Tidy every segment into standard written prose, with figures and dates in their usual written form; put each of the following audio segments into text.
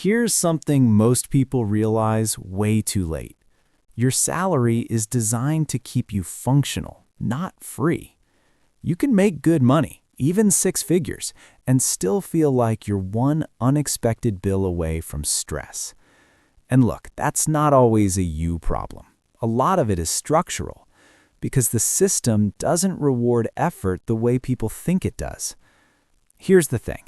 Here's something most people realize way too late. Your salary is designed to keep you functional, not free. You can make good money, even six figures, and still feel like you're one unexpected bill away from stress. And look, that's not always a you problem. A lot of it is structural, because the system doesn't reward effort the way people think it does. Here's the thing.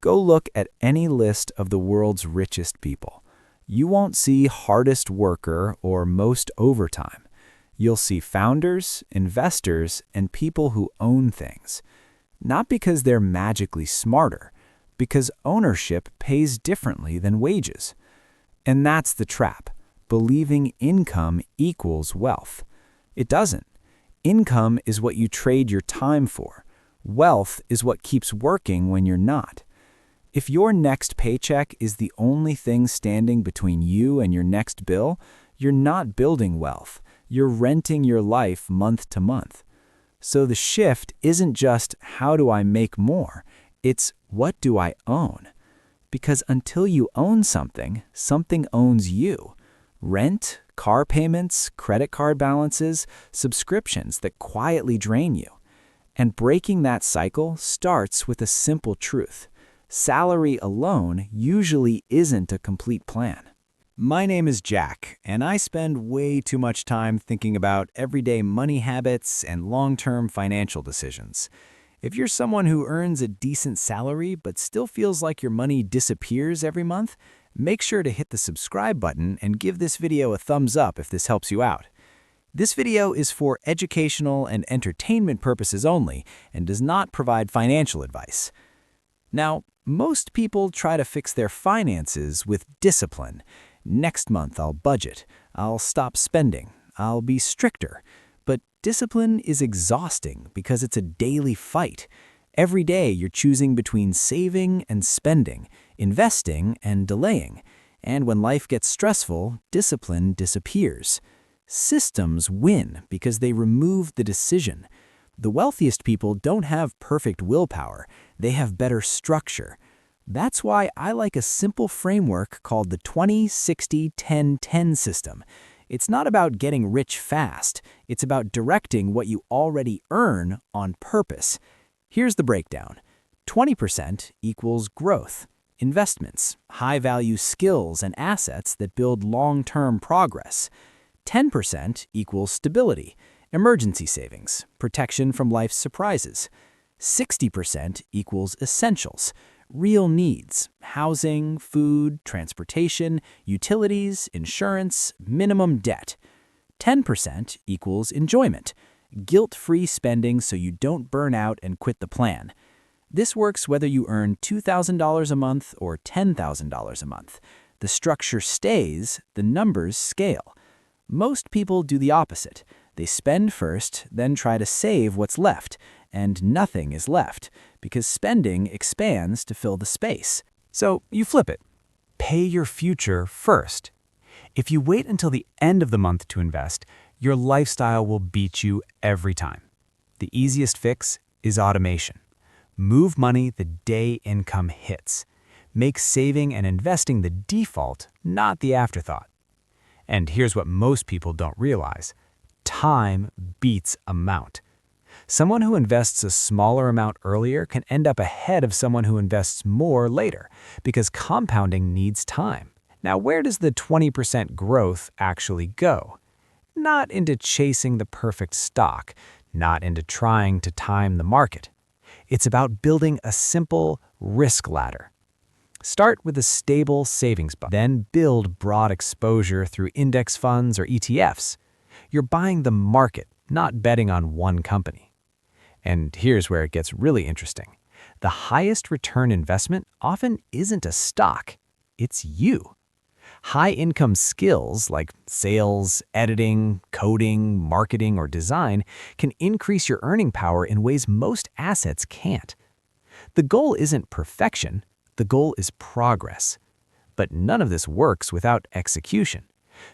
Go look at any list of the world's richest people. You won't see hardest worker or most overtime. You'll see founders, investors, and people who own things. Not because they're magically smarter, because ownership pays differently than wages. And that's the trap, believing income equals wealth. It doesn't. Income is what you trade your time for. Wealth is what keeps working when you're not. If your next paycheck is the only thing standing between you and your next bill, you're not building wealth. You're renting your life month to month. So the shift isn't just how do I make more, it's what do I own? Because until you own something, something owns you. Rent, car payments, credit card balances, subscriptions that quietly drain you. And breaking that cycle starts with a simple truth. Salary alone usually isn't a complete plan. My name is Jack, and I spend way too much time thinking about everyday money habits and long-term financial decisions. If you're someone who earns a decent salary but still feels like your money disappears every month, make sure to hit the subscribe button and give this video a thumbs up if this helps you out. This video is for educational and entertainment purposes only and does not provide financial advice. Now, most people try to fix their finances with discipline. Next month I'll budget, I'll stop spending, I'll be stricter. But discipline is exhausting because it's a daily fight. Every day you're choosing between saving and spending, investing and delaying. And when life gets stressful, discipline disappears. Systems win because they remove the decision. The wealthiest people don't have perfect willpower, they have better structure. That's why I like a simple framework called the 20-60-10-10 system. It's not about getting rich fast, it's about directing what you already earn on purpose. Here's the breakdown. 20% equals growth, investments, high-value skills and assets that build long-term progress. 10% equals stability, emergency savings, protection from life's surprises. 60% equals essentials, real needs, housing, food, transportation, utilities, insurance, minimum debt. 10% equals enjoyment, guilt-free spending so you don't burn out and quit the plan. This works whether you earn $2,000 a month or $10,000 a month. The structure stays, the numbers scale. Most people do the opposite. They spend first, then try to save what's left, and nothing is left, because spending expands to fill the space. So you flip it. Pay your future first. If you wait until the end of the month to invest, your lifestyle will beat you every time. The easiest fix is automation. Move money the day income hits. Make saving and investing the default, not the afterthought. And here's what most people don't realize. Time beats amount. Someone who invests a smaller amount earlier can end up ahead of someone who invests more later, because compounding needs time. Now, where does the 20% growth actually go? Not into chasing the perfect stock, not into trying to time the market. It's about building a simple risk ladder. Start with a stable savings bucket, then build broad exposure through index funds or ETFs. You're buying the market, not betting on one company. And here's where it gets really interesting. The highest return investment often isn't a stock, it's you. High-income skills like sales, editing, coding, marketing, or design can increase your earning power in ways most assets can't. The goal isn't perfection, the goal is progress. But none of this works without execution.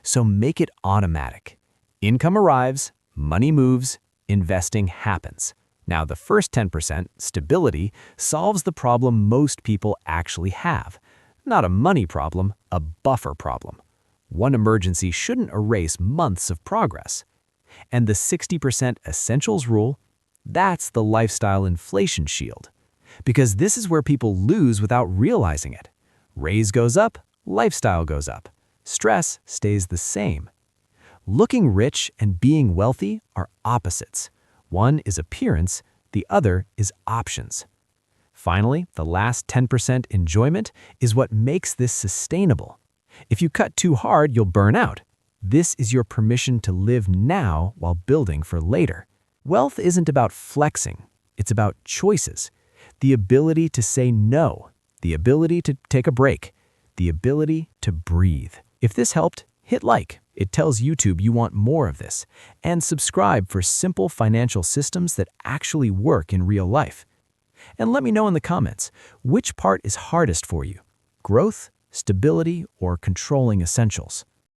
So make it automatic. Income arrives, money moves, investing happens. Now, the first 10%, stability, solves the problem most people actually have. Not a money problem, a buffer problem. One emergency shouldn't erase months of progress. And the 60% essentials rule, that's the lifestyle inflation shield. Because this is where people lose without realizing it. Raise goes up, lifestyle goes up. Stress stays the same. Looking rich and being wealthy are opposites. One is appearance, the other is options. Finally, the last 10% enjoyment is what makes this sustainable. If you cut too hard, you'll burn out. This is your permission to live now while building for later. Wealth isn't about flexing, it's about choices. The ability to say no, the ability to take a break, the ability to breathe. If this helped, hit like. It tells YouTube you want more of this. And subscribe for simple financial systems that actually work in real life. And let me know in the comments, which part is hardest for you? Growth, stability, or controlling essentials?